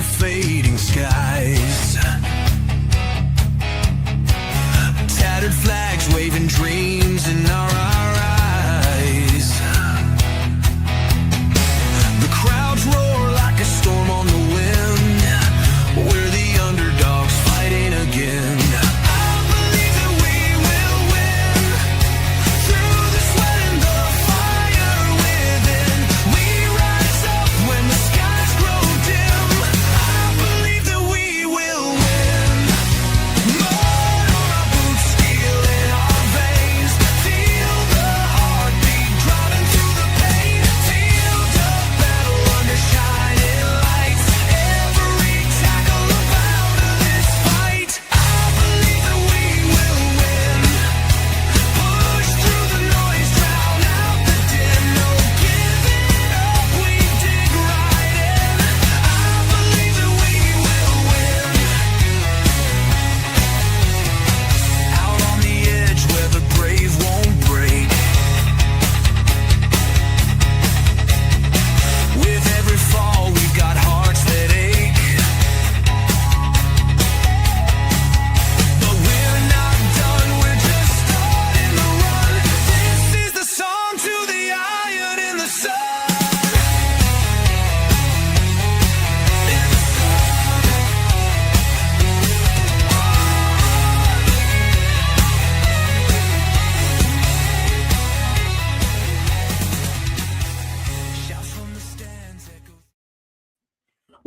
fading skies. Tattered flags waving dreams in our eyes. The crowds roar like a storm on the wind. We're the underdogs fighting again.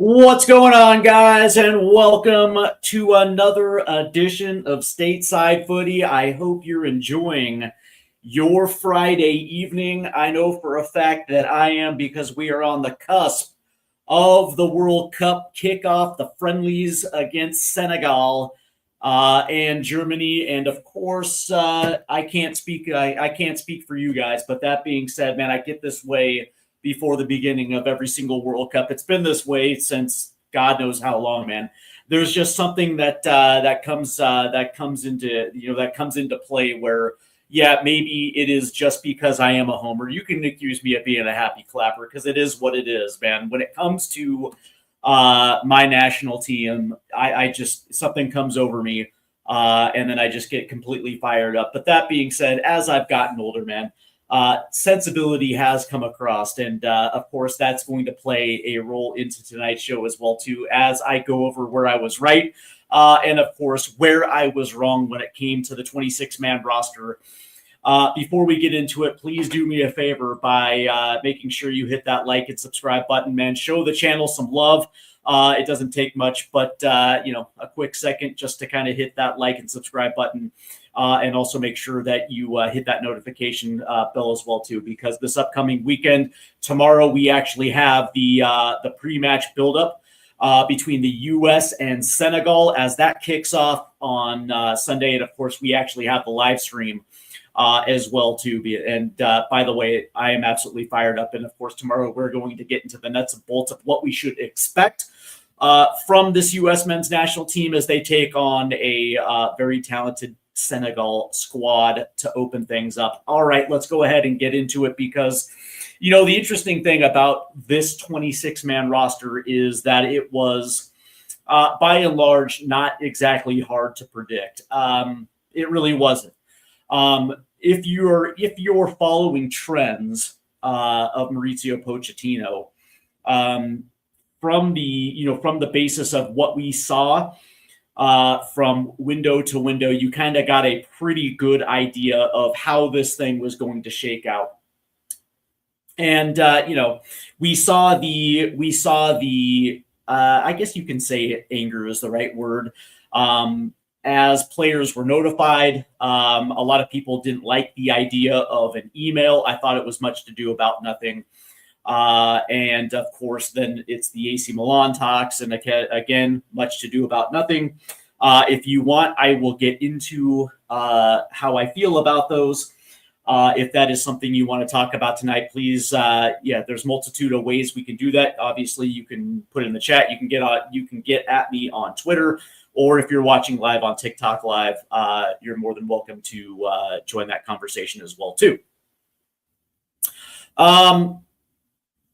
What's going on, guys, and welcome to another edition of Stateside Footy. I hope you're enjoying your Friday evening. I know for a fact that I am, because we are on the cusp of the World Cup kickoff, the friendlies against Senegal and Germany. And of course, I can't speak for you guys, but that being said, man, I get this way before the beginning of every single World Cup. It's been this way since God knows how long, man. There's just something that comes into play where, yeah, maybe it is just because I am a homer. You can accuse me of being a happy clapper because it is what it is, man. When it comes to my national team, I just, something comes over me and then I just get completely fired up. But that being said, as I've gotten older, man, sensibility has come across, and of course that's going to play a role into tonight's show as well too, as I go over where I was right and of course where I was wrong when it came to the 26-man roster. Before we get into it, please do me a favor by making sure you hit that like and subscribe button, man. Show the channel some love. It doesn't take much, but a quick second just to kind of hit that like and subscribe button. And also make sure that you hit that notification bell as well too, because this upcoming weekend, tomorrow, we actually have the pre-match buildup between the U.S. and Senegal as that kicks off on Sunday, and of course we actually have the live stream as well too. And by the way, I am absolutely fired up, and of course tomorrow we're going to get into the nuts and bolts of what we should expect from this U.S. men's national team as they take on a very talented Senegal squad to open things up. All right, let's go ahead and get into it, because the interesting thing about this 26-man roster is that it was by and large not exactly hard to predict. It really wasn't. If you're following trends of Mauricio Pochettino, from the basis of what we saw from window to window, you kind of got a pretty good idea of how this thing was going to shake out. And we saw the I guess you can say anger is the right word. As players were notified, a lot of people didn't like the idea of an email. I thought it was much to do about nothing. And of course, then it's the AC Milan talks, and again, much to do about nothing. If you want, I will get into how I feel about those. If that is something you want to talk about tonight, please. There's multitude of ways we can do that. Obviously, you can put it in the chat. You can get at me on Twitter, or if you're watching live on TikTok Live, you're more than welcome to join that conversation as well too.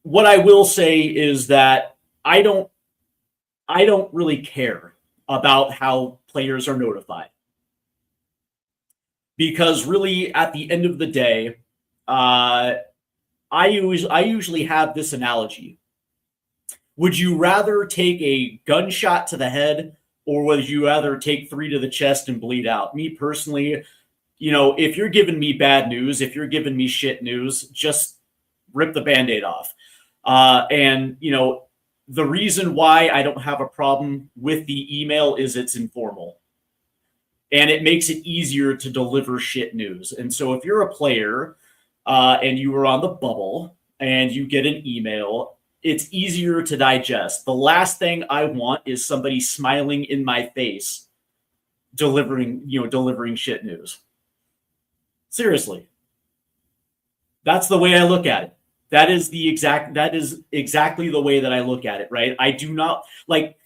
What I will say is that I don't I don't really care about how players are notified. Because really, at the end of the day, I usually have this analogy. Would you rather take a gunshot to the head, or would you rather take 3 to the chest and bleed out? Me personally, if you're giving me bad news, if you're giving me shit news, just rip the Band-Aid off. And the reason why I don't have a problem with the email is it's informal. And it makes it easier to deliver shit news. And so if you're a player and you were on the bubble and you get an email, it's easier to digest. The last thing I want is somebody smiling in my face delivering shit news. Seriously. That's the way I look at it. That is exactly the way that I look at it, right? I do not like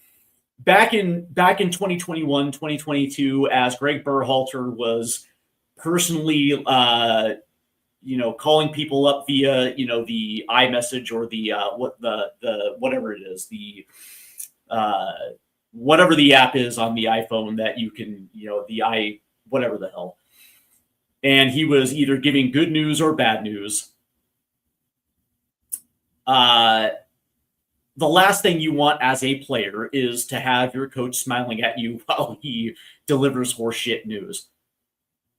back in 2021, 2022, as Greg Berhalter was personally calling people up via the iMessage or the whatever it is, the whatever the app is on the iPhone that you can whatever the hell. And he was either giving good news or bad news. The last thing you want as a player is to have your coach smiling at you while he delivers horseshit news.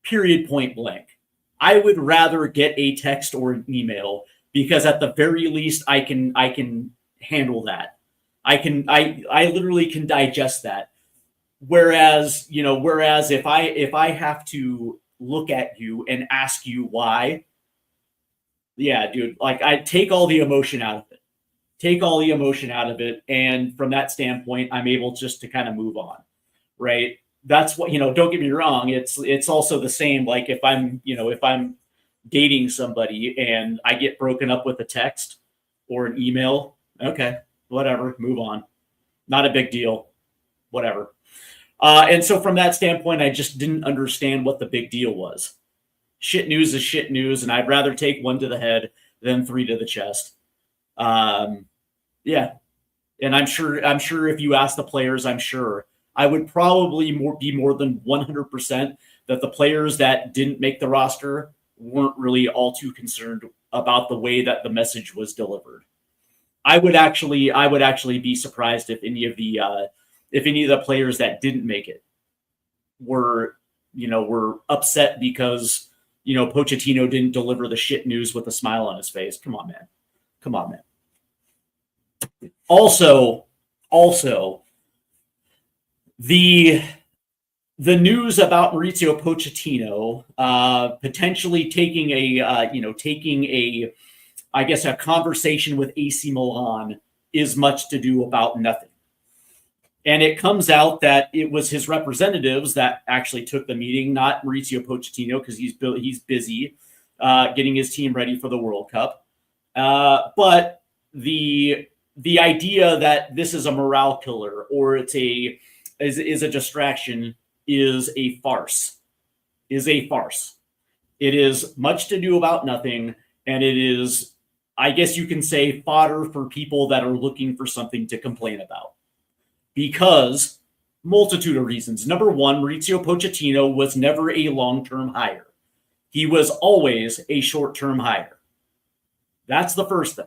Period, point blank. I would rather get a text or an email because at the very least I can handle that. I literally can digest that. Whereas if I have to look at you and ask you why, yeah, dude, like I take all the emotion out of it. And from that standpoint, I'm able just to kind of move on, right? That's what, don't get me wrong. It's also the same. Like if I'm dating somebody and I get broken up with a text or an email, okay, whatever, move on. Not a big deal, whatever. And so from that standpoint, I just didn't understand what the big deal was. Shit news is shit news. And I'd rather take 1 to the head than 3 to the chest. Yeah. And I'm sure if you ask the players, I'm sure I would probably be more than 100% that the players that didn't make the roster weren't really all too concerned about the way that the message was delivered. I would actually be surprised if any of the players that didn't make it were upset because Pochettino didn't deliver the shit news with a smile on his face. Come on, man. Also, the news about Mauricio Pochettino potentially taking a conversation with AC Milan is much to do about nothing. And it comes out that it was his representatives that actually took the meeting, not Mauricio Pochettino, because he's busy getting his team ready for the World Cup. But the idea that this is a morale killer or is a distraction is a farce. It is much to do about nothing, and it is, I guess you can say, fodder for people that are looking for something to complain about. Because multitude of reasons. Number one, Mauricio Pochettino was never a long-term hire. He was always a short-term hire. That's the first thing.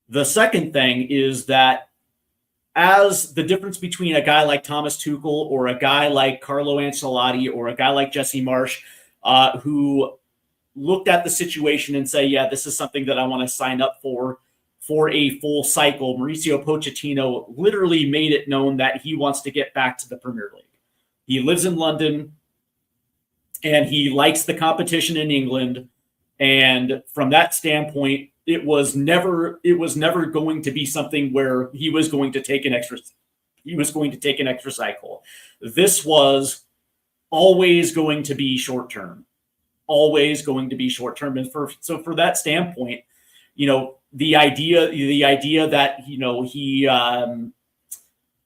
The second thing is that as the difference between a guy like Thomas Tuchel or a guy like Carlo Ancelotti or a guy like Jesse Marsch, who looked at the situation and say, yeah, this is something that I want to sign up for a full cycle, Mauricio Pochettino literally made it known that he wants to get back to the Premier League. He lives in London and he likes the competition in England. And from that standpoint, it was never going to be something where he was going to take an extra cycle. This was always going to be short term. And for that standpoint, the idea that he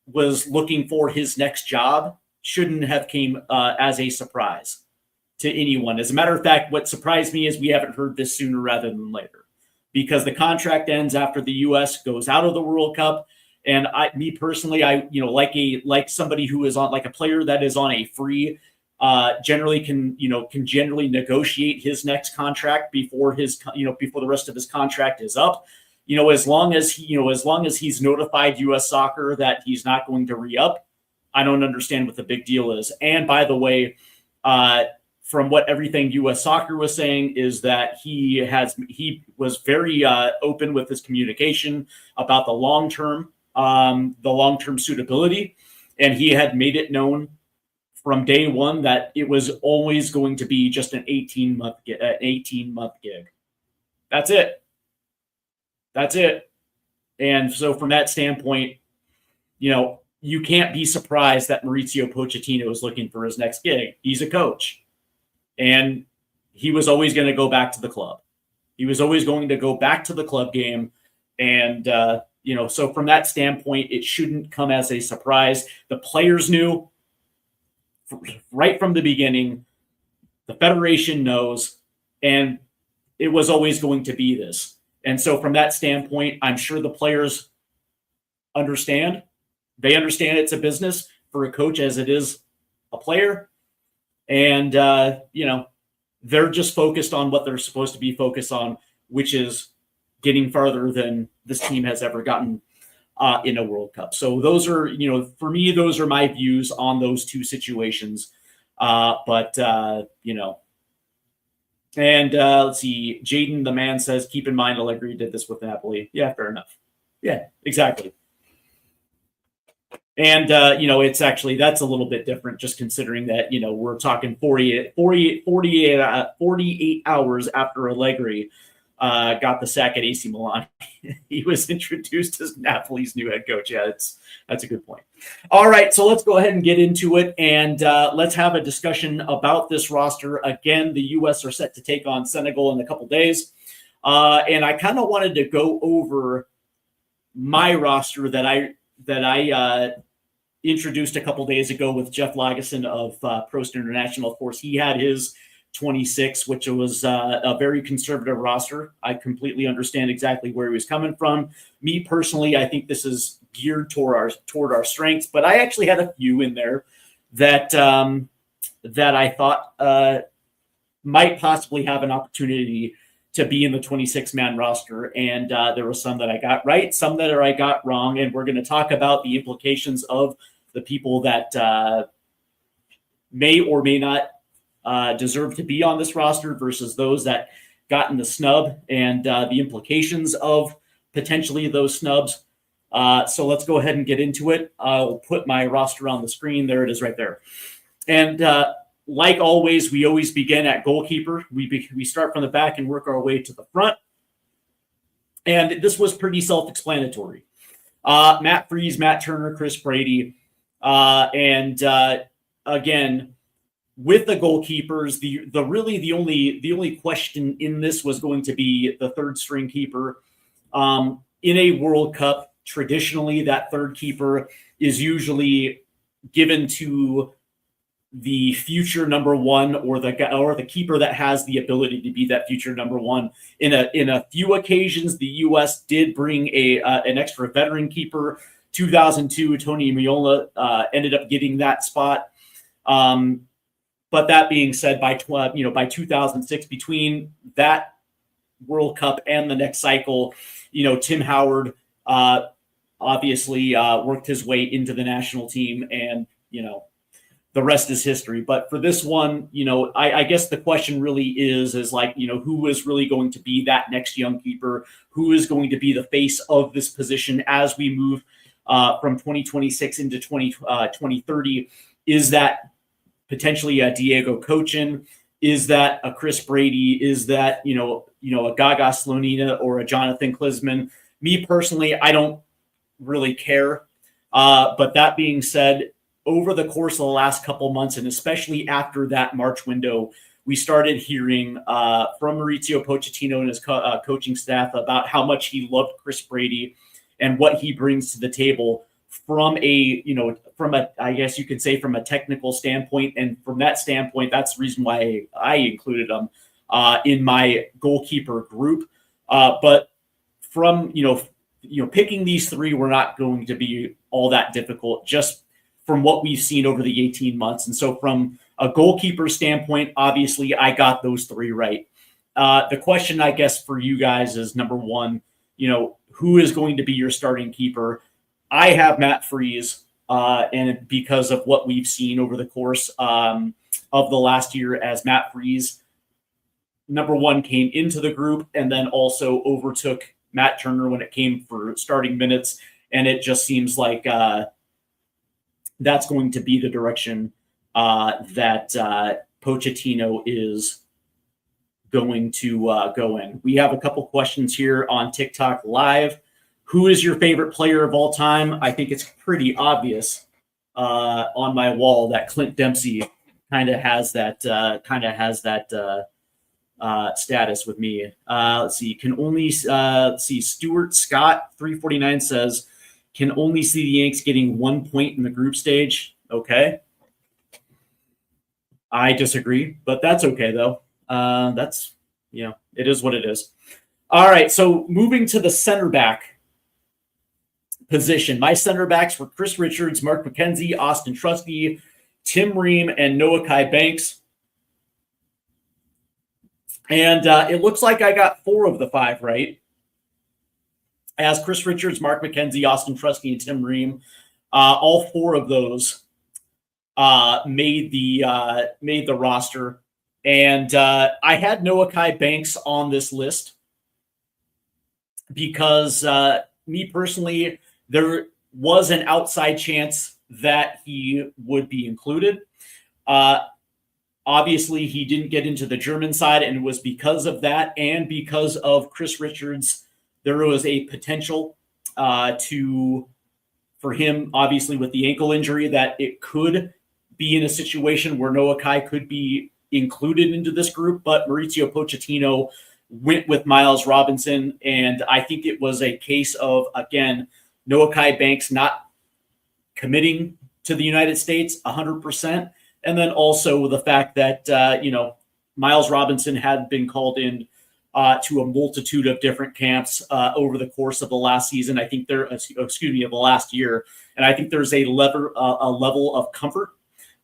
was looking for his next job shouldn't have came as a surprise to anyone. As a matter of fact, what surprised me is we haven't heard this sooner rather than later, because the contract ends after the U.S. goes out of the World Cup, And me personally, like somebody who is on, like a player that is on a free, generally can generally negotiate his next contract before before the rest of his contract is up. As long as he's notified U.S. Soccer that he's not going to re-up, I don't understand what the big deal is. And by the way, from what everything U.S. Soccer was saying is that he was very open with his communication about the long-term suitability, and he had made it known from day one that it was always going to be just an 18-month gig. That's it. And so from that standpoint, you can't be surprised that Mauricio Pochettino is looking for his next gig. He's a coach. And he was always going to go back to the club. He was always going to go back to the club game. And, so from that standpoint, it shouldn't come as a surprise. The players knew right from the beginning. The federation knows. And it was always going to be this. And so from that standpoint, I'm sure the players understand. They understand it's a business for a coach as it is a player. And, they're just focused on what they're supposed to be focused on, which is getting farther than this team has ever gotten in a World Cup. So those are, for me, those are my views on those two situations. And let's see, Jaden the man says, keep in mind Allegri did this with Napoli. Yeah, fair enough. Yeah, exactly. And, it's actually, that's a little bit different just considering that, we're talking 48 hours after Allegri got the sack at AC Milan. He was introduced as Napoli's new head coach. Yeah, that's a good point. All right, so let's go ahead and get into it, and let's have a discussion about this roster. Again, the U.S. are set to take on Senegal in a couple days, and I kind of wanted to go over my roster that I introduced a couple days ago with Jeff Lagesson of Prost International. Of course, he had his 26, which was a very conservative roster. I completely understand exactly where he was coming from. Me personally, I think this is geared toward our strengths, but I actually had a few in there that I thought might possibly have an opportunity to be in the 26-man roster. And there were some that I got right, some that I got wrong. And we're going to talk about the implications of the people that may or may not deserve to be on this roster versus those that got in the snub, and the implications of potentially those snubs. So let's go ahead and get into it. I'll put my roster on the screen. There it is right there. And like always, we always begin at goalkeeper. We start from the back and work our way to the front. And this was pretty self-explanatory. Matt Freese, Matt Turner, Chris Brady. Again, with the goalkeepers, the only question in this was going to be the third string keeper. In a World Cup, traditionally that third keeper is usually given to the future number one, or the keeper that has the ability to be that future number one. In a few occasions, the U.S. did bring an extra veteran keeper. 2002, Tony Miola ended up getting that spot. But that being said, by 2006, between that World Cup and the next cycle, Tim Howard obviously worked his way into the national team, and the rest is history. But for this one, I guess the question really is like, who is really going to be that next young keeper? Who is going to be the face of this position as we move from 2026 into 2030? Is that potentially a Diego Cochin? Is that a Chris Brady? Is that, a Gaga Slonina or a Jonathan Klinsmann? Me personally, I don't really care. But that being said, over the course of the last couple months, and especially after that March window, we started hearing from Mauricio Pochettino and his coaching staff about how much he loved Chris Brady and what he brings to the table from a I guess you could say from a technical standpoint. And from that standpoint, that's the reason why I included him in my goalkeeper group. But from, picking these three were not going to be all that difficult just from what we've seen over the 18 months. And so from a goalkeeper standpoint, obviously I got those three right. The question, I guess, for you guys is, number one, who is going to be your starting keeper? I have Matt Freese, and because of what we've seen over the course of the last year, as Matt Freese, number one, came into the group and then also overtook Matt Turner when it came for starting minutes. And it just seems like that's going to be the direction that Pochettino is going to go in. We have a couple questions here on TikTok Live. Who is your favorite player of all time? I think it's pretty obvious on my wall that Clint Dempsey kind of has that status with me. Let's see. Stuart Scott 349 says, can only see the Yanks getting 1 point in the group stage. Okay. I disagree, but that's okay though. It is what it is. All right. So moving to the center back position. My center backs were Chris Richards, Mark McKenzie, Austin Trusty, Tim Ream, and Noah Kai Banks. And it looks like I got 4 of the 5 right. As Chris Richards, Mark McKenzie, Austin Trusty, and Tim Ream, all 4 of those made the roster. And I had Noah Kai Banks on this list because me personally, there was an outside chance that he would be included. Obviously, he didn't get into the German side, and it was because of that and because of Chris Richards. There was a potential for him, obviously, with the ankle injury, that it could be in a situation where Noah Kai could be included into this group. But Mauricio Pochettino went with Miles Robinson, and I think it was a case of, again, Noah Kai Banks not committing to the United States 100%. And then also the fact that, Miles Robinson had been called in to a multitude of different camps over the course of the last season. I think of the last year. And I think there's a level of comfort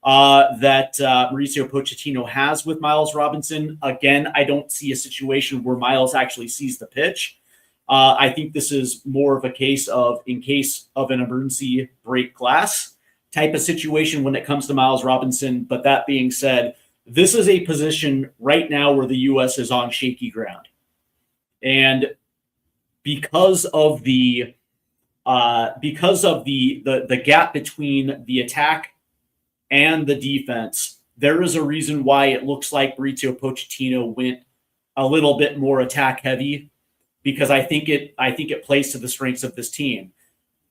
that Mauricio Pochettino has with Miles Robinson. Again, I don't see a situation where Miles actually sees the pitch. I think this is more of a case of, in case of an emergency, break glass type of situation when it comes to Miles Robinson. But that being said, this is a position right now where the U.S. is on shaky ground. And because of the gap between the attack and the defense, there is a reason why it looks like Mauricio Pochettino went a little bit more attack heavy, because I think it plays to the strengths of this team.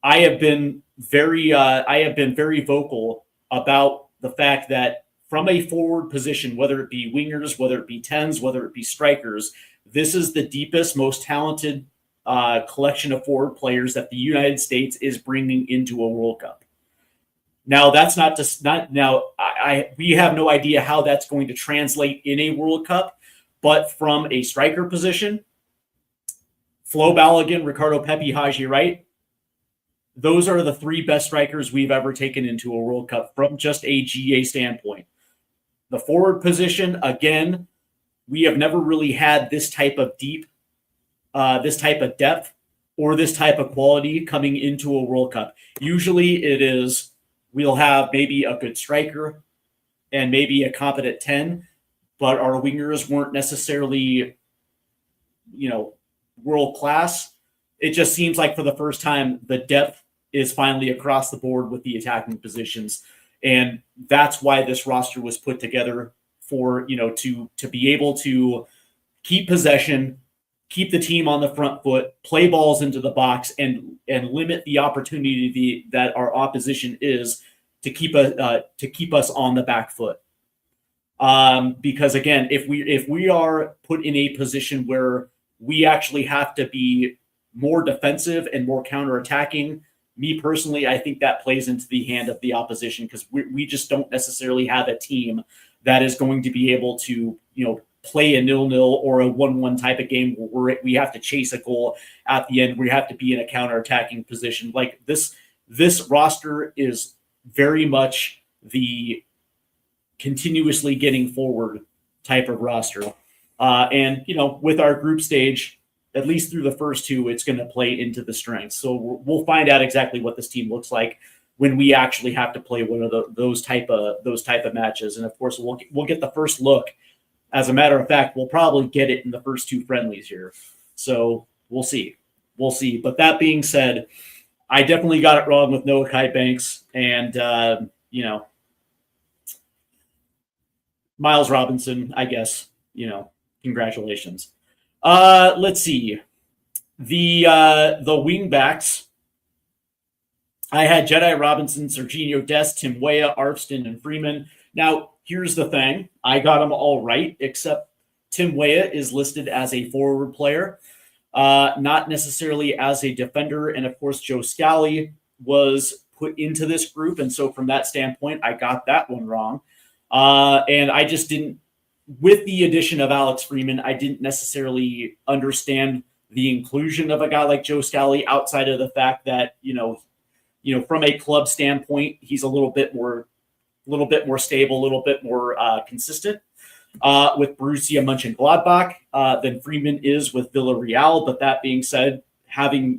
I have been very vocal about the fact that from a forward position, whether it be wingers, whether it be 10s, whether it be strikers, this is the deepest, most talented collection of forward players that the United States is bringing into a World Cup. Now, that's we have no idea how that's going to translate in a World Cup, but from a striker position, Flo Balogun, Ricardo Pepi, Haji Wright, those are the 3 best strikers we've ever taken into a World Cup from just a GA standpoint. The forward position, again, we have never really had this type of depth, or this type of quality coming into a World Cup. Usually it is, we'll have maybe a good striker and maybe a competent 10, but our wingers weren't necessarily, world class. It just seems like for the first time, the depth is finally across the board with the attacking positions. And that's why this roster was put together for, to be able to keep possession, keep the team on the front foot, play balls into the box, and limit the opportunity that our opposition is to keep us on the back foot. Because again, if we are put in a position where we actually have to be more defensive and more counterattacking, me personally, I think that plays into the hand of the opposition, because we just don't necessarily have a team that is going to be able to, play a 0-0 or a 1-1 type of game where we have to chase a goal at the end. We have to be in a counterattacking position. Like this roster is very much the continuously getting forward type of roster. And, with our group stage, at least through the first two, it's going to play into the strengths. So we'll find out exactly what this team looks like when we actually have to play one of those type of matches. And of course, we'll get the first look. As a matter of fact, we'll probably get it in the first two friendlies here. So we'll see. But that being said, I definitely got it wrong with Noah Kai Banks and, Miles Robinson, I guess, congratulations. Let's see. The wing backs. I had Jedi Robinson, Serginho Dest, Tim Weah, Arfston, and Freeman. Now, here's the thing. I got them all right, except Tim Weah is listed as a forward player, not necessarily as a defender. And, of course, Joe Scally was put into this group. And so from that standpoint, I got that one wrong. And I just didn't, with the addition of Alex Freeman, I didn't necessarily understand the inclusion of a guy like Joe Scally outside of the fact that, from a club standpoint, he's a little bit more stable, a little bit more consistent with Borussia Mönchengladbach than Freeman is with Villarreal. But that being said, having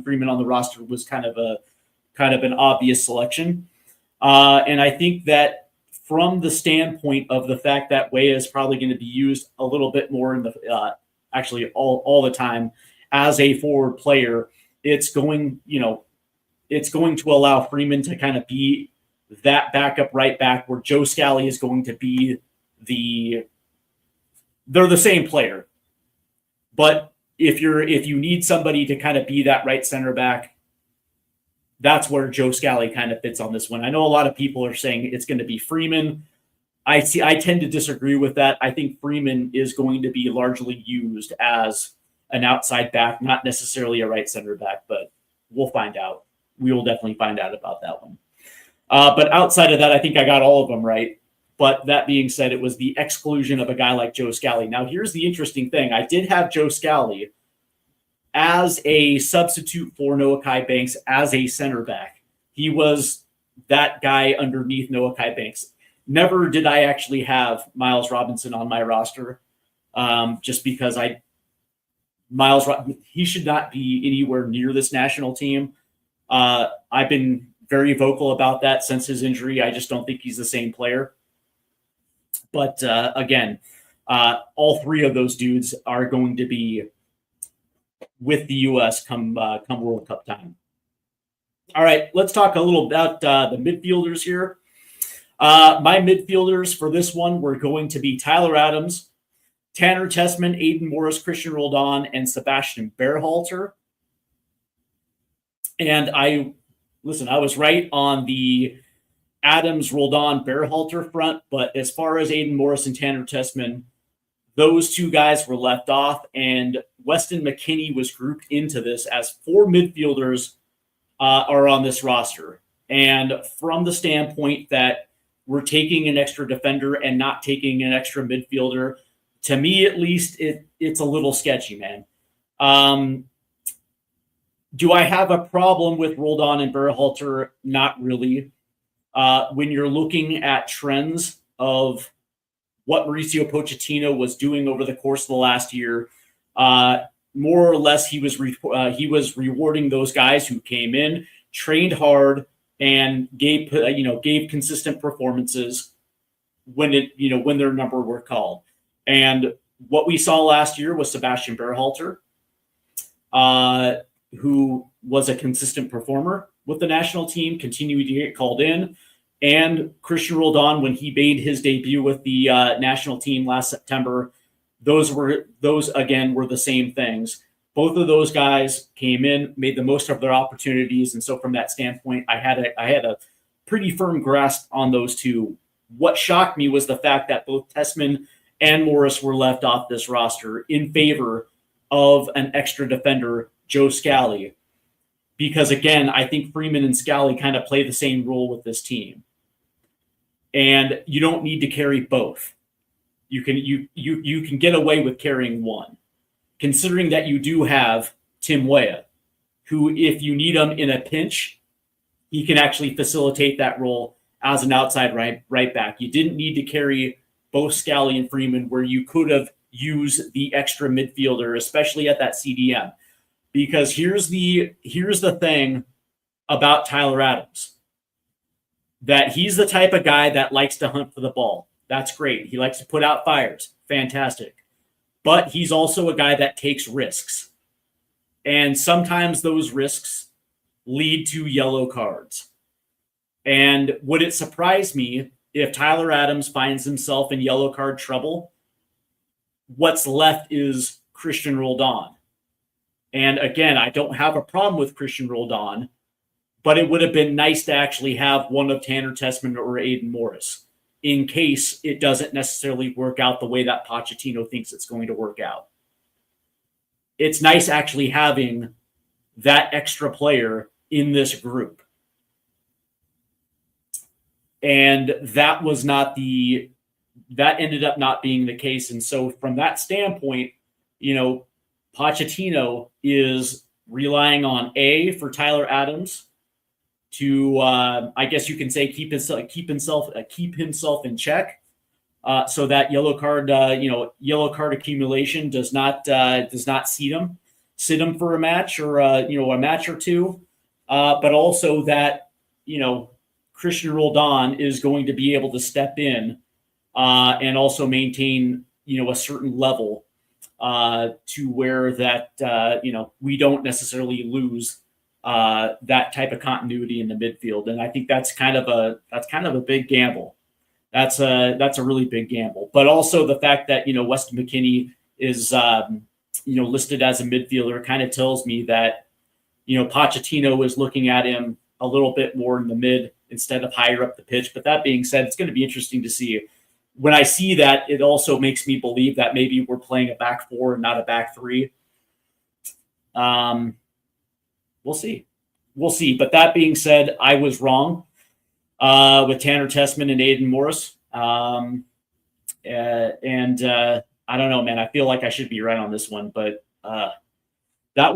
Freeman on the roster was kind of an obvious selection. And I think that from the standpoint of the fact that Weah is probably going to be used a little bit more in the actually all the time as a forward player, it's going to allow Freeman to kind of be that backup right back where Joe Scally is going to be they're the same player. But if you need somebody to kind of be that right center back, that's where Joe Scally kind of fits on this one. I know a lot of people are saying it's going to be Freeman. I tend to disagree with that. I think Freeman is going to be largely used as an outside back, not necessarily a right center back, but we'll find out. We will definitely find out about that one. But outside of that, I think I got all of them right. But that being said, it was the exclusion of a guy like Joe Scally. Now, here's the interesting thing. I did have Joe Scally as a substitute for Noah Kai Banks as a center back. He was that guy underneath Noah Kai Banks. Never did I actually have Miles Robinson on my roster, just because he should not be anywhere near this national team. I've been very vocal about that since his injury. I just don't think he's the same player. But again, all three of those dudes are going to be with the U.S. come World Cup time. All right, let's talk a little about the midfielders here. My midfielders for this one were going to be Tyler Adams, Tanner Tessman, Aiden Morris, Cristian Roldan, and Sebastian Berhalter. And I was right on the Adams, Roldan, Berhalter front, but as far as Aiden Morris and Tanner Tessman, those two guys were left off, and Weston McKennie was grouped into this as four midfielders are on this roster. And from the standpoint that we're taking an extra defender and not taking an extra midfielder, to me at least, it's a little sketchy, man. Do I have a problem with Roldan and Berhalter? Not really. When you're looking at trends of what Mauricio Pochettino was doing over the course of the last year, more or less he was rewarding those guys who came in, trained hard, and gave consistent performances when their number were called. And what we saw last year was Sebastian Berhalter, who was a consistent performer with the national team, continuing to get called in, and Cristian Roldan when he made his debut with the national team last September. Those again were the same things. Both of those guys came in, made the most of their opportunities, and so from that standpoint, I had a pretty firm grasp on those two. What shocked me was the fact that both Tessman and Morris were left off this roster in favor of an extra defender, Joe Scally, because again, I think Freeman and Scally kind of play the same role with this team, and you don't need to carry both. you can get away with carrying one, considering that you do have Tim Weah, who, if you need him in a pinch, he can actually facilitate that role as an outside right back. You didn't need to carry both Scally and Freeman, where you could have used the extra midfielder, especially at that CDM. Because here's the thing about Tyler Adams, that he's the type of guy that likes to hunt for the ball. That's great. He likes to put out fires. Fantastic. But he's also a guy that takes risks. And sometimes those risks lead to yellow cards. And would it surprise me if Tyler Adams finds himself in yellow card trouble? What's left is Cristian Roldan. And again, I don't have a problem with Cristian Roldan, but it would have been nice to actually have one of Tanner Tessman or Aiden Morris in case it doesn't necessarily work out the way that Pochettino thinks it's going to work out. It's nice actually having that extra player in this group. And that ended up not being the case. And so from that standpoint, Pochettino is relying on for Tyler Adams to, I guess you can say, keep himself in check, so that yellow card accumulation does not sit him for a match or a match or two, but also that Cristian Roldan is going to be able to step in and also maintain a certain level to where that we don't necessarily lose that type of continuity in the midfield. And I think that's kind of a big gamble. That's a really big gamble. But also the fact that Weston McKennie is listed as a midfielder kind of tells me that Pochettino is looking at him a little bit more in the mid instead of higher up the pitch. But that being said, it's going to be interesting to see. When I see that, it also makes me believe that maybe we're playing a back four and not a back three. We'll see. But that being said, I was wrong with Tanner Tessman and Aiden Morris. And I don't know, man. I feel like I should be right on this one, but that's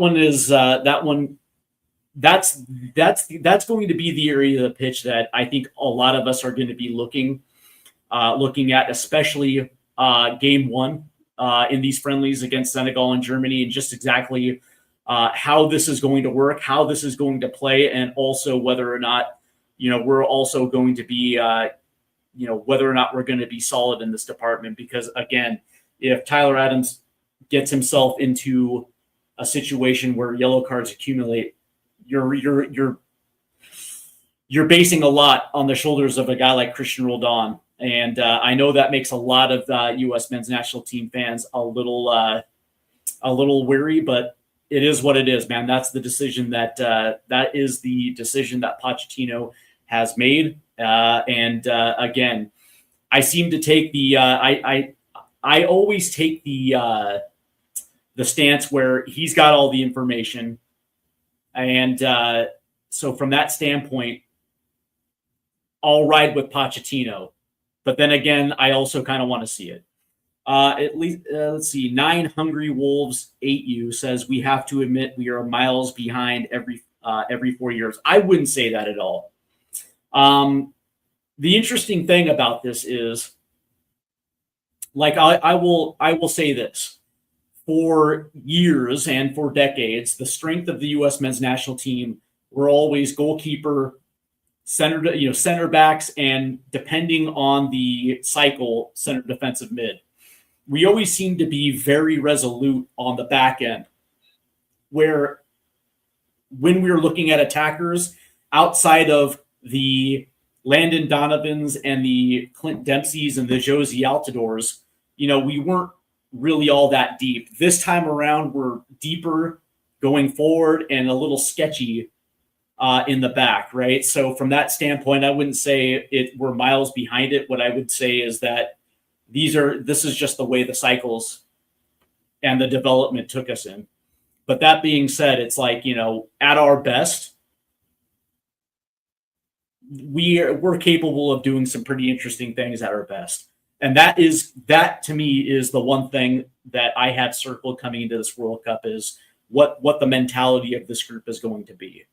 going to be the area of the pitch that I think a lot of us are going to be looking at, especially game one in these friendlies against Senegal and Germany, and just exactly how this is going to work, how this is going to play, and also whether or not we're also going to be whether or not we're going to be solid in this department. Because again, if Tyler Adams gets himself into a situation where yellow cards accumulate, you're basing a lot on the shoulders of a guy like Cristian Roldan. And I know that makes a lot of U.S. men's national team fans a little weary, but it is what it is, man. That's the decision that Pochettino has made. And again, I seem to take I always take the stance where he's got all the information, and so from that standpoint, I'll ride with Pochettino. But then again, I also kind of want to see it. At least, let's see, 9 Hungry Wolves 8U says we have to admit we are miles behind every 4 years. I wouldn't say that at all. The interesting thing about this is, like, I will say this: for years and for decades, the strength of the U.S. men's national team were always goalkeeper, center backs, and depending on the cycle, center defensive mid. We always seem to be very resolute on the back end, where when we were looking at attackers outside of the Landon Donovans and the Clint Dempseys and the Josie Altidores, we weren't really all that deep. This time around, we're deeper going forward and a little sketchy in the back, right? So from that standpoint, I wouldn't say we're miles behind it. What I would say is that this is just the way the cycles and the development took us in. But that being said, it's like, at our best, we're capable of doing some pretty interesting things at our best. And that to me is the one thing that I had circled coming into this World Cup is what the mentality of this group is going to be.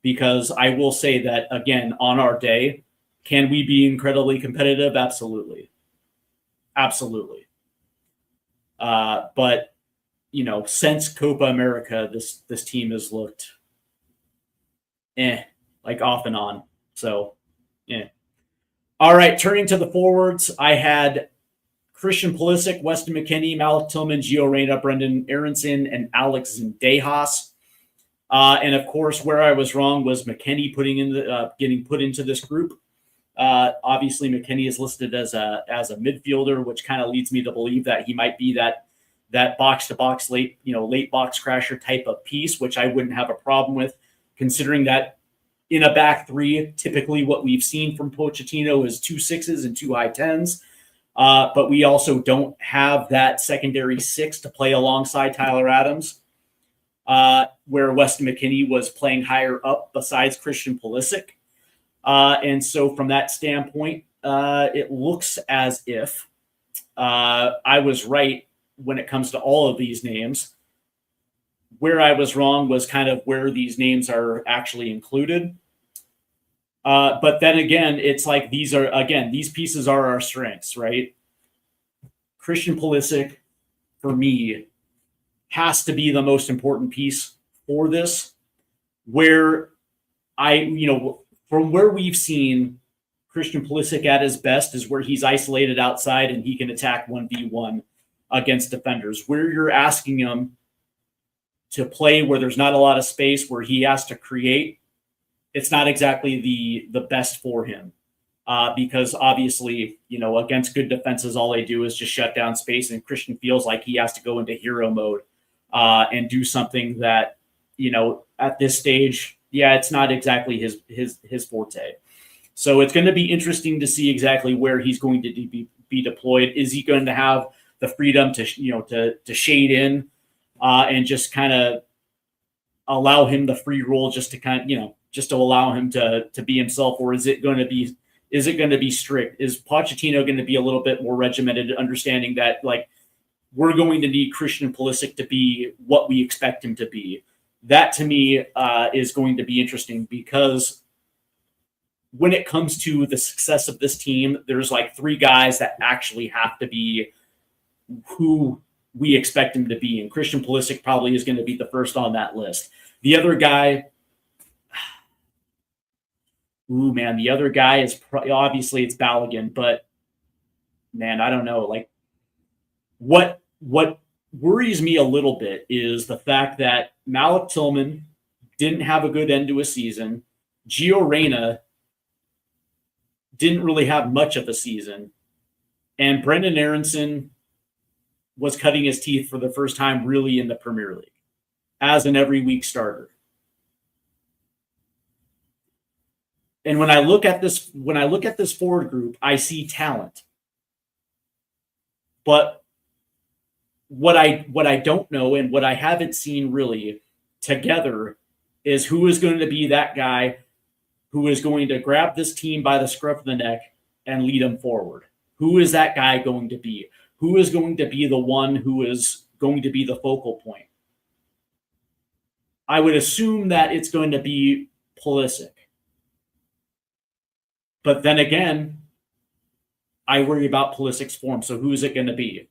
Because I will say that, again, on our day, can we be incredibly competitive? Absolutely. Absolutely. But, since Copa America, this team has looked like off and on. So, All right, turning to the forwards, I had Christian Pulisic, Weston McKennie, Malik Tillman, Gio Reyna, Brendan Aronson, and Alex Zendejas. And of course, where I was wrong was McKennie getting put into this group. Obviously, McKennie is listed as a midfielder, which kind of leads me to believe that he might be that box to box late box crasher type of piece, which I wouldn't have a problem with, considering that in a back three, typically what we've seen from Pochettino is 2 6s and 2 high 10s. But we also don't have that secondary 6 to play alongside Tyler Adams, where Weston McKennie was playing higher up besides Christian Pulisic. And so from that standpoint, it looks as if I was right when it comes to all of these names. Where I was wrong was kind of where these names are actually included. But then again, it's like these pieces are our strengths, right? Christian Pulisic, for me, has to be the most important piece for this. Where from where we've seen Christian Pulisic at his best is where he's isolated outside and he can attack 1v1 against defenders. Where you're asking him to play where there's not a lot of space, where he has to create, it's not exactly the best for him. Because obviously, against good defenses, all they do is just shut down space, and Christian feels like he has to go into hero mode and do something that, at this stage, it's not exactly his forte. So it's going to be interesting to see exactly where he's going to be deployed. Is he going to have the freedom to shade in and just kind of allow him the free roll just to allow him to be himself, or is it going to be strict? Is Pochettino going to be a little bit more regimented, understanding that we're going to need Christian Pulisic to be what we expect him to be? That to me is going to be interesting, because when it comes to the success of this team, there's 3 guys that actually have to be who we expect him to be. And Christian Pulisic probably is going to be the first on that list. The other guy, the other guy is obviously it's Balogun, but man, I don't know. What worries me a little bit is the fact that Malik Tillman didn't have a good end to a season. Gio Reyna didn't really have much of a season. And Brendan Aronson was cutting his teeth for the first time really in the Premier League as an every week starter. And when I look at this forward group, I see talent. But what I don't know, and what I haven't seen really together, is who is going to be that guy who is going to grab this team by the scruff of the neck and lead them forward. Who is that guy going to be? Who is going to be the one who is going to be the focal point? I would assume that it's going to be Pulisic. But then again, I worry about Pulisic's form. So who is it going to be?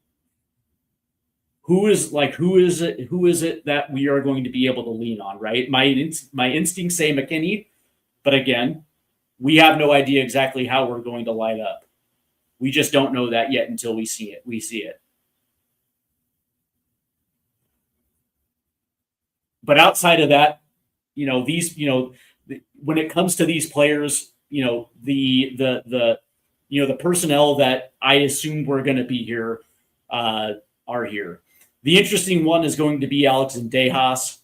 Who is it that we are going to be able to lean on, right? My instincts say McKennie, but again, we have no idea exactly how we're going to light up. We just don't know that yet until we see it. But outside of that, when it comes to these players, the personnel that I assumed were going to be here are here. The interesting one is going to be Alex Zendejas,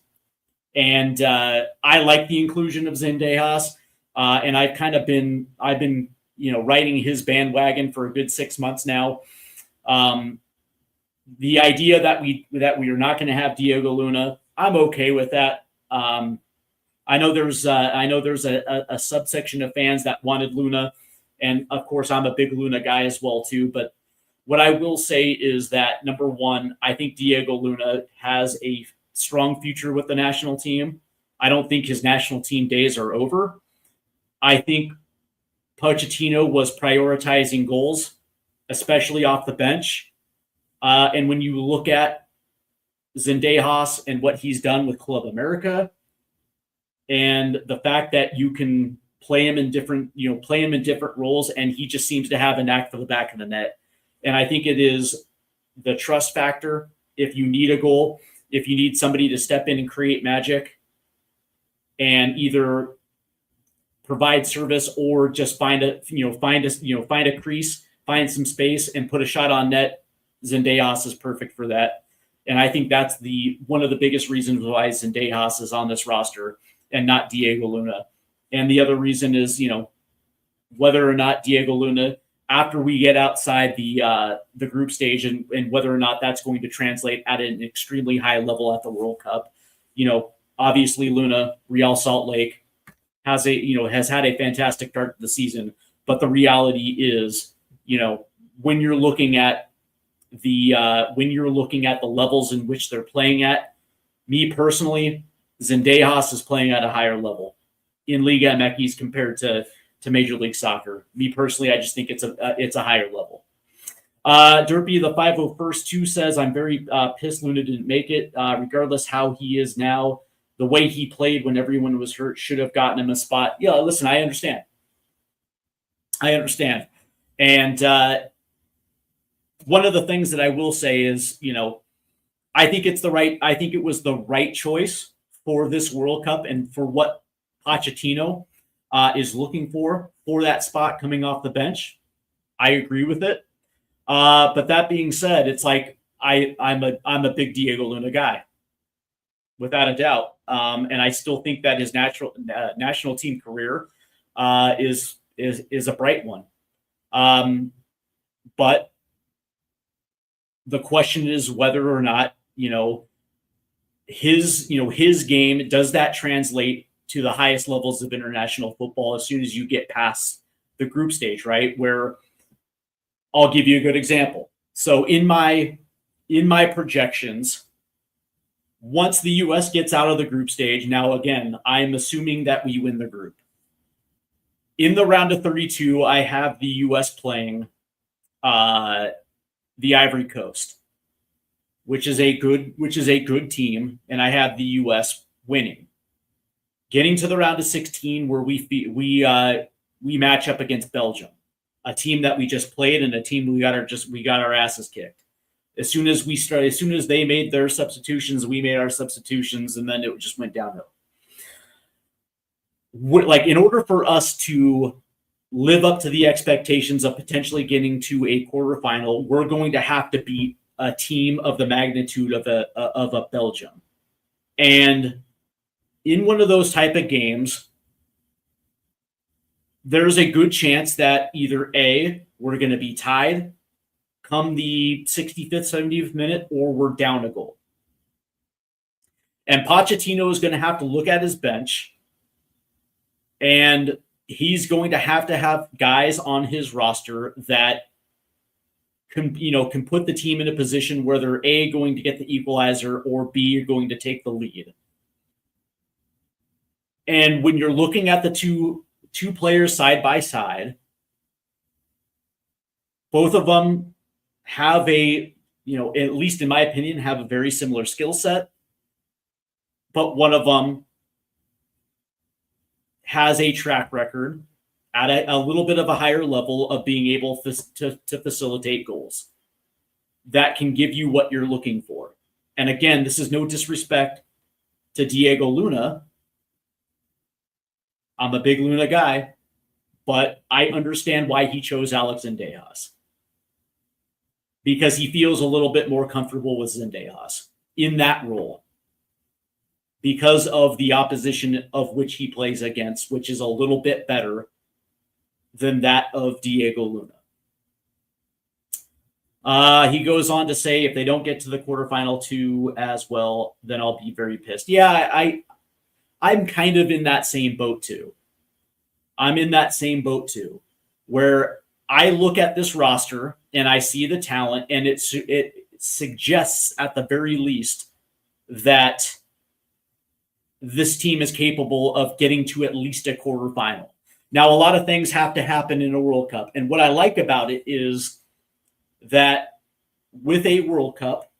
and I like the inclusion of Zendejas, and I've been riding his bandwagon for a good 6 months now. The idea that we are not going to have Diego Luna, I'm okay with that. I know there's a subsection of fans that wanted Luna, and of course I'm a big Luna guy as well too. But What I will say is that, number one, I think Diego Luna has a strong future with the national team. I don't think his national team days are over. I think Pochettino was prioritizing goals, especially off the bench. And when you look at Zendejas and what he's done with Club America, and the fact that you can play him in different roles, and he just seems to have a knack for the back of the net. And I think it is the trust factor. If you need a goal, if you need somebody to step in and create magic, and either provide service or just find a crease, find some space, and put a shot on net, Zendejas is perfect for that. And I think that's one of the biggest reasons why Zendejas is on this roster and not Diego Luna. And the other reason is, whether or not Diego Luna, after we get outside the group stage, and whether or not that's going to translate at an extremely high level at the World Cup. Obviously Luna, Real Salt Lake, has had a fantastic start to the season. But the reality is, when you're looking at the levels in which they're playing at, me personally, Zendejas is playing at a higher level in Liga MX compared to Major League Soccer. Me personally, I just think it's a higher level. Derpy, the 501st says, I'm very pissed Luna didn't make it. Regardless how he is now, the way he played when everyone was hurt should have gotten him a spot. Yeah, listen, I understand. And one of the things that I will say is, I think it was the right choice for this World Cup and for what Pochettino is looking for that spot coming off the bench. I agree with it. But that being said, it's like I'm a big Diego Luna guy, without a doubt. And I still think that his national team career is a bright one. But the question is whether or not, his game, does that translate to the highest levels of international football as soon as you get past the group stage, right? Where I'll give you a good example. So in my projections, once the U.S. gets out of the group stage, now again, I'm assuming that we win the group. In the round of 32, I have the U.S. playing the Ivory Coast, which is a good team, and I have the U.S. winning. Getting to the round of 16, where we match up against Belgium, a team that we just played and a team we got our asses kicked. As soon as they made their substitutions, we made our substitutions, and then it just went downhill. In order for us to live up to the expectations of potentially getting to a quarterfinal, we're going to have to beat a team of the magnitude of a Belgium. And in one of those type of games, there's a good chance that either A, we're going to be tied come the 65th, 70th minute, or we're down a goal. And Pochettino is going to have to look at his bench, and he's going to have guys on his roster that can put the team in a position where they're A, going to get the equalizer, or B, going to take the lead. And when you're looking at the two players side by side, both of them have at least in my opinion, have a very similar skill set, but one of them has a track record at a little bit of a higher level of being able to facilitate goals that can give you what you're looking for. And again, this is no disrespect to Diego Luna. I'm a big Luna guy, but I understand why he chose Alex Zendejas. Because he feels a little bit more comfortable with Zendejas in that role. Because of the opposition of which he plays against, which is a little bit better than that of Diego Luna. He goes on to say, if they don't get to the quarterfinal too as well, then I'll be very pissed. Yeah, I'm kind of in that same boat too. Where I look at this roster and I see the talent, and it suggests at the very least that this team is capable of getting to at least a quarterfinal. Now, a lot of things have to happen in a World Cup, and what I like about it is that with a World Cup,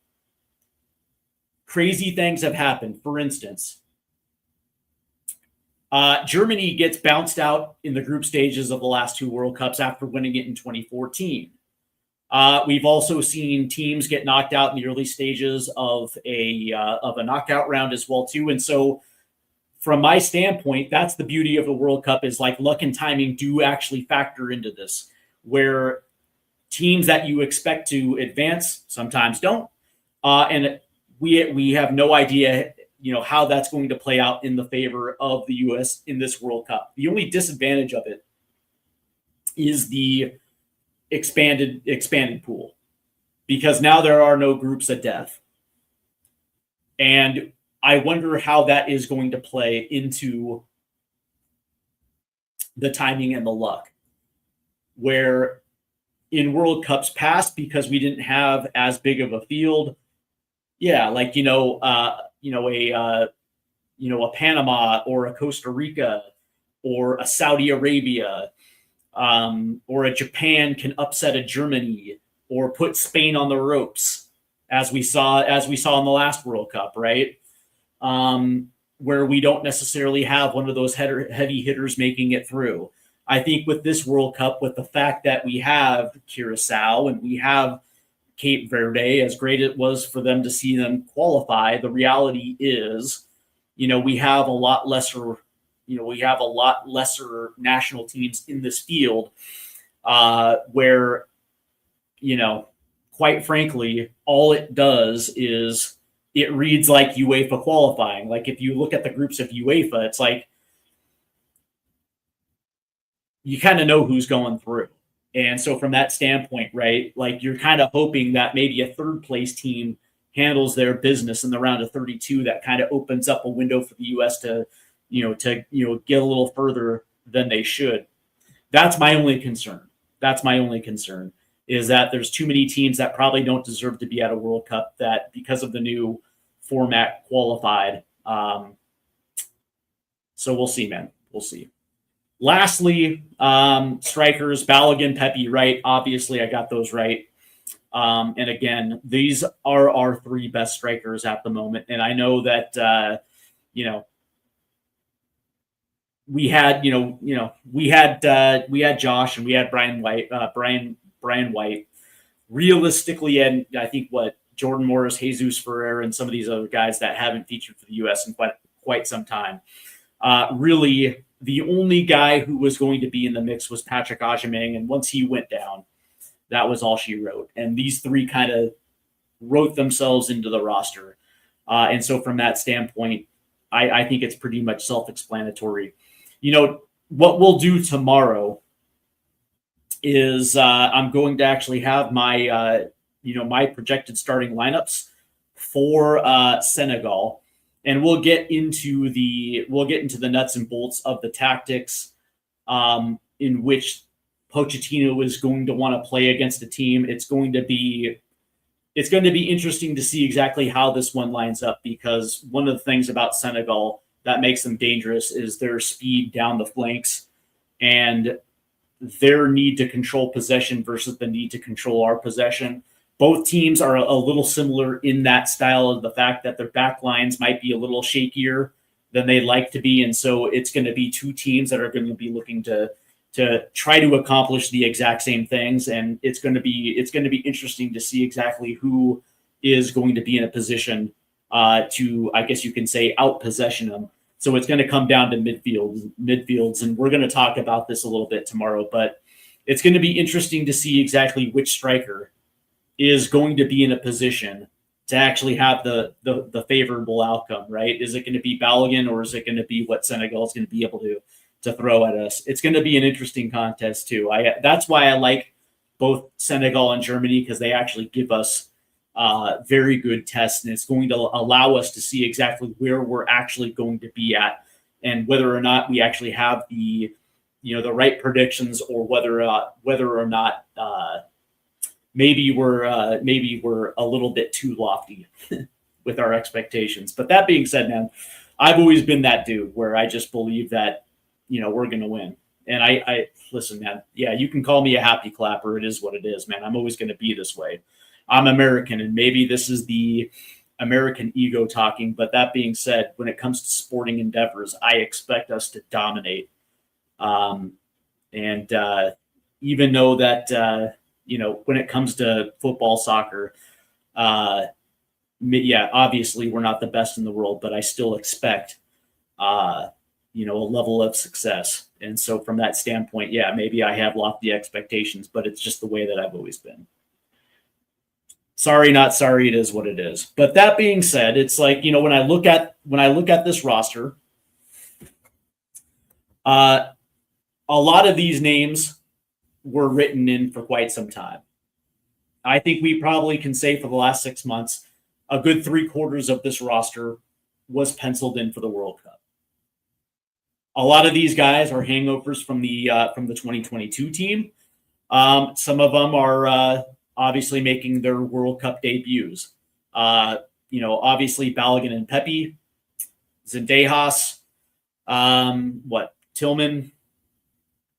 crazy things have happened. For instance, Germany gets bounced out in the group stages of the last two World Cups after winning it in 2014. We've also seen teams get knocked out in the early stages of a knockout round as well too. And so, from my standpoint, that's the beauty of the World Cup, is like luck and timing do actually factor into this, where teams that you expect to advance sometimes don't, and we have no idea, how that's going to play out in the favor of the U.S. in this World Cup. The only disadvantage of it is the expanded pool, because now there are no groups of death, and I wonder how that is going to play into the timing and the luck, where in World Cups past, because we didn't have as big of a field, like a Panama or a Costa Rica or a Saudi Arabia, or a Japan can upset a Germany or put Spain on the ropes, as we saw in the last World Cup, right? Where we don't necessarily have one of those heavy hitters making it through. I think with this World Cup, with the fact that we have Curacao and we have Cape Verde, as great it was for them to see them qualify, the reality is, we have a lot lesser national teams in this field, where, quite frankly, all it does is it reads like UEFA qualifying. Like, if you look at the groups of UEFA, it's like you kind of know who's going through. And so from that standpoint, right, like you're kind of hoping that maybe a third place team handles their business in the round of 32. That kind of opens up a window for the U.S. to get a little further than they should. That's my only concern. Is that there's too many teams that probably don't deserve to be at a World Cup that, because of the new format, qualified. So we'll see, man. We'll see. Lastly, strikers, Balogun, Pepe, right? Obviously, I got those right. And again, these are our three best strikers at the moment. And I know that, we had Josh and we had Brian White. Realistically, and I think Jordan Morris, Jesus Ferrer, and some of these other guys that haven't featured for the U.S. in quite some time. Really, the only guy who was going to be in the mix was Patrick Agyemang, and once he went down, that was all she wrote. And these three kind of wrote themselves into the roster. And so from that standpoint, I think it's pretty much self-explanatory. What we'll do tomorrow is I'm going to actually have my my projected starting lineups for Senegal, and we'll get into the nuts and bolts of the tactics in which Pochettino is going to want to play against a team. It's going to be interesting to see exactly how this one lines up, because one of the things about Senegal that makes them dangerous is their speed down the flanks and their need to control possession versus the need to control our possession. Both teams are a little similar in that style, of the fact that their back lines might be a little shakier than they'd like to be. And so it's going to be two teams that are going to be looking to try to accomplish the exact same things. And it's going to be interesting to see exactly who is going to be in a position to, I guess you can say, out-possession them. So it's going to come down to midfields, and we're going to talk about this a little bit tomorrow. But it's going to be interesting to see exactly which striker is going to be in a position to actually have the favorable outcome, right? Is it going to be Balogun, or is it going to be what Senegal is going to be able to throw at us? It's going to be an interesting contest too. That's why I like both Senegal and Germany, because they actually give us very good tests, and it's going to allow us to see exactly where we're actually going to be at, and whether or not we actually have the right predictions, or whether or not maybe we're a little bit too lofty with our expectations. But that being said, man, I've always been that dude where I just believe that, we're going to win. And I listen, man. Yeah, you can call me a happy clapper. It is what it is, man. I'm always going to be this way. I'm American, and maybe this is the American ego talking. But that being said, when it comes to sporting endeavors, I expect us to dominate. And even though that, when it comes to football, soccer, obviously we're not the best in the world, but I still expect, a level of success. And so from that standpoint, yeah, maybe I have lofty expectations, but it's just the way that I've always been. Sorry, not sorry. It is what it is. But that being said, it's like, when I look at this roster, a lot of these names were written in for quite some time. I think we probably can say for the last 6 months, a good 3/4 of this roster was penciled in for the World Cup. A lot of these guys are hangovers from the 2022 team. Some of them are obviously making their World Cup debuts. Obviously Balogun and Pepe, Zendejas, Tillman,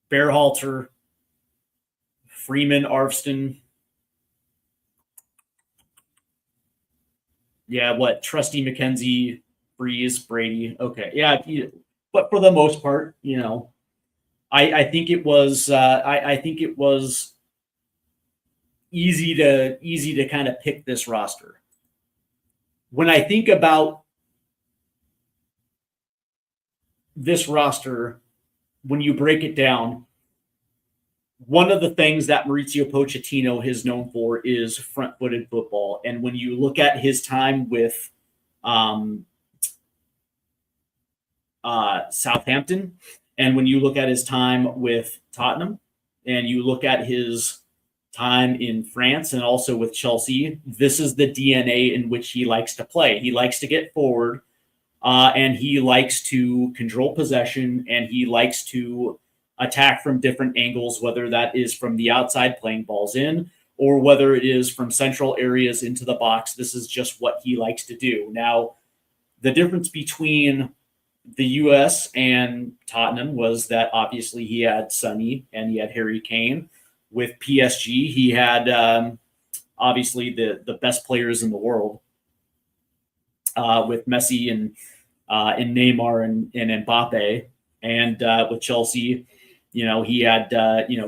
Berhalter, Freeman, Arvston. Yeah, Trusty McKenzie, Breeze, Brady. Okay, yeah, but for the most part, I think it was easy to kind of pick this roster. When I think about this roster, when you break it down, one of the things that Mauricio Pochettino is known for is front-footed football. And when you look at his time with Southampton, and when you look at his time with Tottenham, and you look at his time in France and also with Chelsea, this is the DNA in which he likes to play. He likes to get forward, and he likes to control possession, and he likes to attack from different angles, whether that is from the outside playing balls in, or whether it is from central areas into the box. This is just what he likes to do. Now, the difference between the US and Tottenham was that obviously he had Sonny and he had Harry Kane. With PSG, he had obviously the best players in the world with Messi and Neymar and Mbappe. And with Chelsea, he had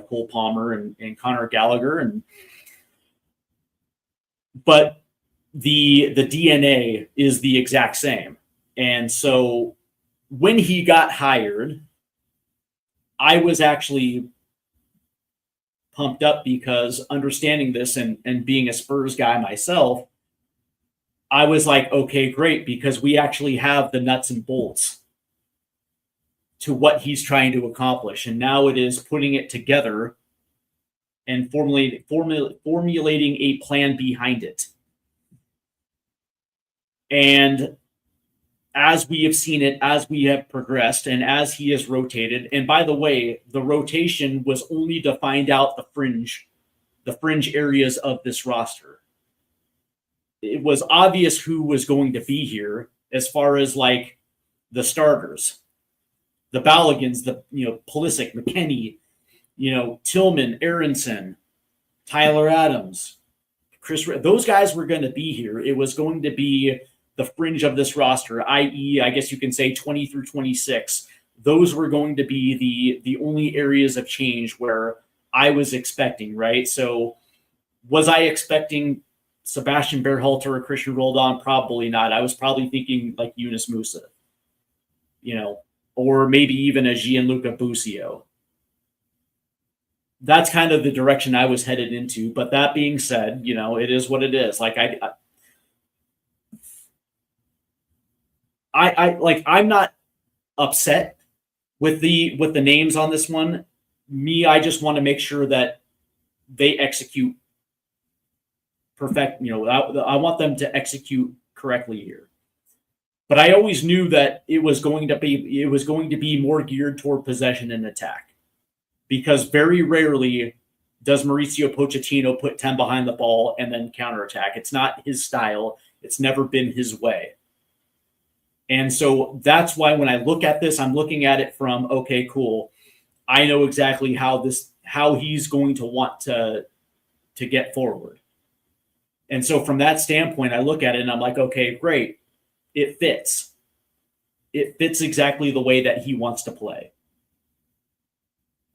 Cole Palmer and Conor Gallagher, but the DNA is the exact same. And so when he got hired, I was actually pumped up because understanding this and being a Spurs guy myself, I was like, okay, great, because we actually have the nuts and bolts to what he's trying to accomplish. And now it is putting it together and formulating a plan behind it. And as we have seen it, as we have progressed, and as he has rotated, and by the way, the rotation was only to find out the fringe areas of this roster. It was obvious who was going to be here as far as like the starters, the Balogans, Pulisic, McKennie, Tillman, Aronson, Tyler Adams, Chris. Those guys were going to be here. It was going to be the fringe of this roster, i.e., I guess you can say 20 through 26. Those were going to be the only areas of change where I was expecting, right? So was I expecting Sebastian Berhalter or Cristian Roldan? Probably not. I was probably thinking like Yunus Musa, or maybe even a Gianluca Busio. That's kind of the direction I was headed into. But that being said, it is what it is. Like I'm not upset with the names on this one. I just want to make sure that they execute perfect. I want them to execute correctly here. But I always knew that it was going to be more geared toward possession and attack, because very rarely does Mauricio Pochettino put 10 behind the ball and then counterattack? It's not his style. It's never been his way. And so that's why when I look at this, I'm looking at it from, okay, cool. I know exactly how he's going to want to get forward. And so from that standpoint, I look at it and I'm like, okay, great. It fits. It fits exactly the way that he wants to play.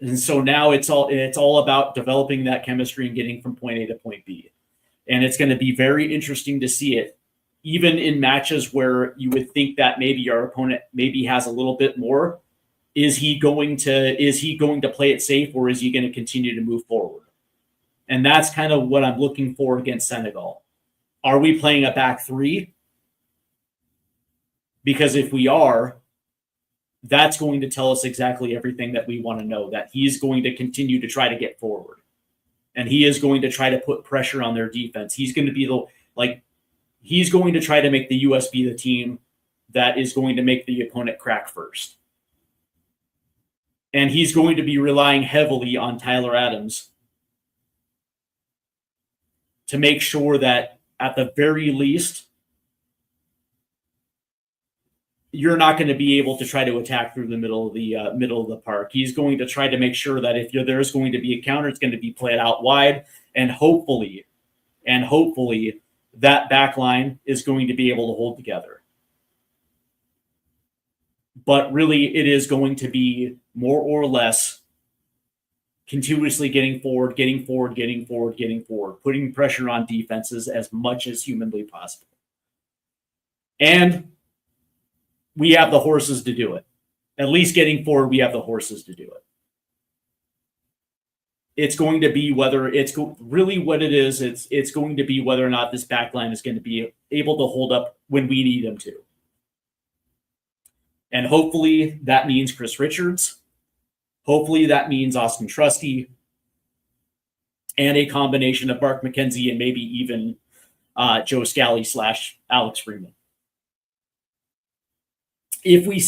And so now it's all about developing that chemistry and getting from point A to point B. And it's going to be very interesting to see it, even in matches where you would think that maybe our opponent maybe has a little bit more. Is he going to play it safe, or is he going to continue to move forward? And that's kind of what I'm looking for against Senegal. Are we playing a back three? Because if we are, that's going to tell us exactly everything that we want to know, that he's going to continue to try to get forward. And he is going to try to put pressure on their defense. He's going to be he's going to try to make the US be the team that is going to make the opponent crack first. And he's going to be relying heavily on Tyler Adams to make sure that at the very least, you're not going to be able to try to attack through the middle of the park. He's going to try to make sure that if there's going to be a counter, it's going to be played out wide, and hopefully that back line is going to be able to hold together. But really, it is going to be more or less continuously getting forward, putting pressure on defenses as much as humanly possible. And we have the horses to do it. At least getting forward, we have the horses to do it. It's going to be whether it's really what it is. It's going to be whether or not this back line is going to be able to hold up when we need them to. And hopefully that means Chris Richards. Hopefully that means Austin Trusty. And a combination of Mark McKenzie and maybe even Joe Scally / Alex Freeman. If we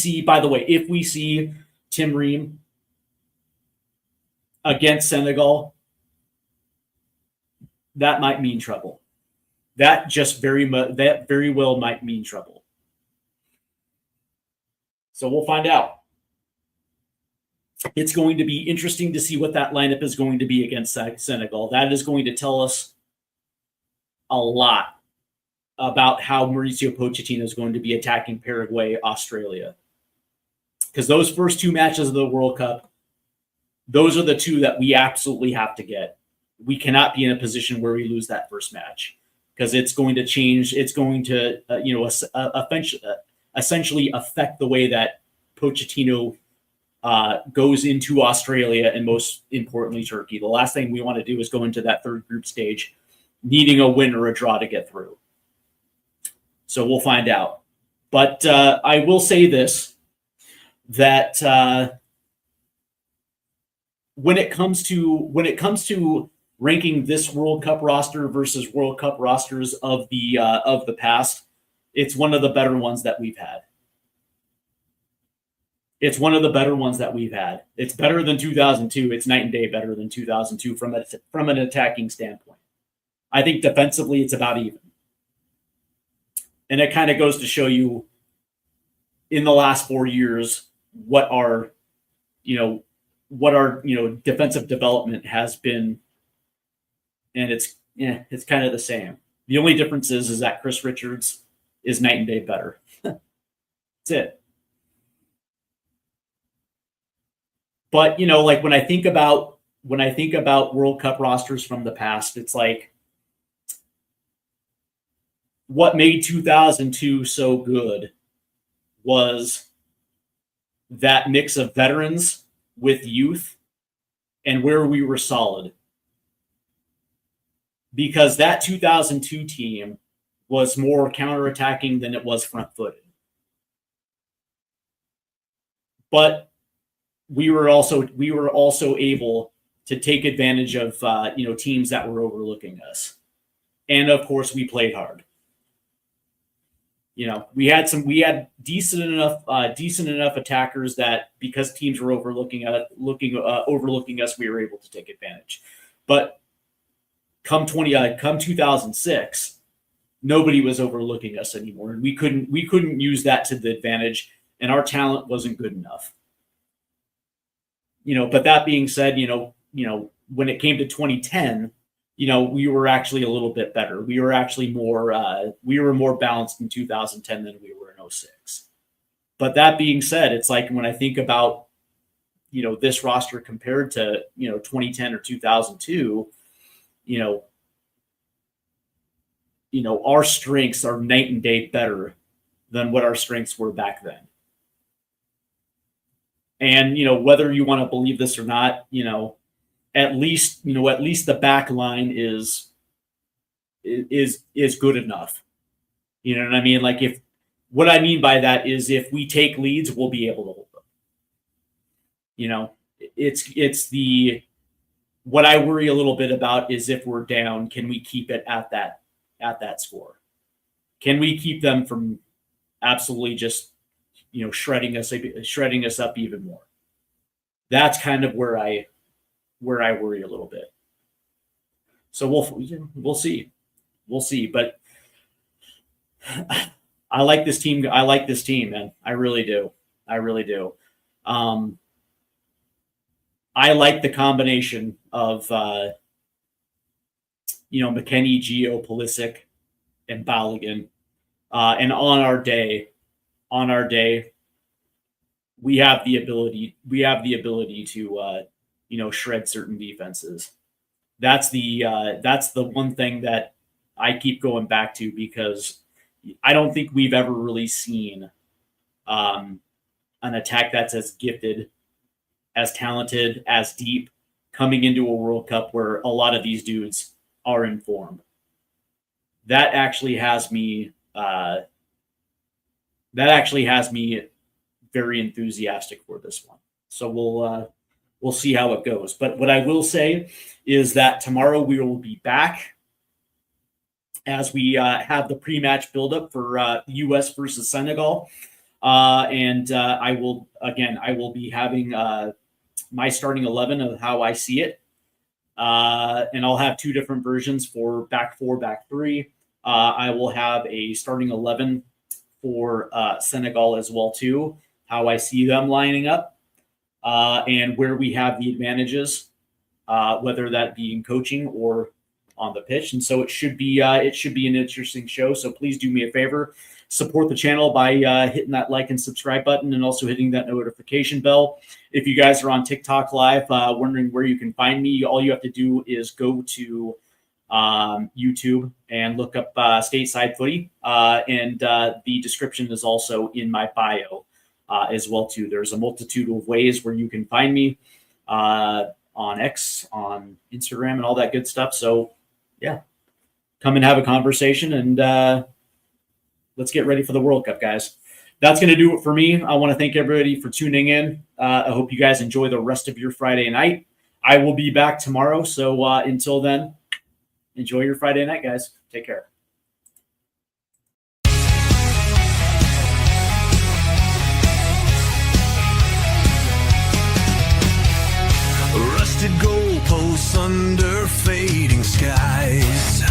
see Tim Ream against Senegal, that might mean trouble. That very well might mean trouble. So we'll find out. It's going to be interesting to see what that lineup is going to be against Senegal. That is going to tell us a lot about how Mauricio Pochettino is going to be attacking Paraguay, Australia. Because those first two matches of the World Cup, those are the two that we absolutely have to get. We cannot be in a position where we lose that first match, because it's going to change. It's going to, essentially affect the way that Pochettino goes into Australia and, most importantly, Turkey. The last thing we want to do is go into that third group stage needing a win or a draw to get through. So we'll find out. But I will say this, that when it comes to ranking this World Cup roster versus World Cup rosters of the past, it's one of the better ones that we've had. It's one of the better ones that we've had. It's better than 2002. It's night and day better than 2002 from an attacking standpoint. I think defensively it's about even. And it kind of goes to show you in the last 4 years what our defensive development has been. And it's kind of the same. The only difference is that Chris Richards is night and day better. That's it. But when I think about World Cup rosters from the past, it's like, what made 2002 so good was that mix of veterans with youth and where we were solid. Because that 2002 team was more counterattacking than it was front-footed. But we were also able to take advantage of teams that were overlooking us. And of course we played hard. We had decent enough attackers that, because teams were overlooking us, we were able to take advantage. But come 2006, nobody was overlooking us anymore, and we couldn't use that to the advantage, and our talent wasn't good enough. But that being said, when it came to 2010, we were actually a little bit better. We were actually more balanced in 2010 than we were in 06. But that being said, it's like when I think about, this roster compared to, 2010 or 2002, our strengths are night and day better than what our strengths were back then. And, whether you want to believe this or not, at least the back line is good enough. You know what I mean? Like, what I mean by that is if we take leads, we'll be able to hold them. What I worry a little bit about is if we're down, can we keep it at that score? Can we keep them from absolutely just, shredding us up even more? That's kind of where I worry a little bit. So we'll see. But I like this team. Man. I really do. I like the combination of, McKennie, Gio, Pulisic, and Balogun. And on our day, we have the ability to, shred certain defenses. That's the one thing that I keep going back to, because I don't think we've ever really seen an attack that's as gifted, as talented, as deep, coming into a World Cup where a lot of these dudes are in form. That actually has me very enthusiastic for this one. So we'll see how it goes. But what I will say is that tomorrow we will be back as we have the pre-match buildup for U.S. versus Senegal. And I will be having my starting 11 of how I see it. And I'll have two different versions for back four, back three. I will have a starting 11 for Senegal as well, too, how I see them lining up, and where we have the advantages, whether that be in coaching or on the pitch. And so it should be an interesting show. So please do me a favor, support the channel by hitting that like and subscribe button, and also hitting that notification bell. If you guys are on TikTok Live, wondering where you can find me, all you have to do is go to YouTube and look up Stateside Footy, and the description is also in my bio as well, too. There's a multitude of ways where you can find me on X, on Instagram, and all that good stuff. So yeah, come and have a conversation, and let's get ready for the World Cup, guys. That's going to do it for me. I want to thank everybody for tuning in. I hope you guys enjoy the rest of your Friday night. I will be back tomorrow. So until then, enjoy your Friday night, guys. Take care. Rusted goalposts under fading skies.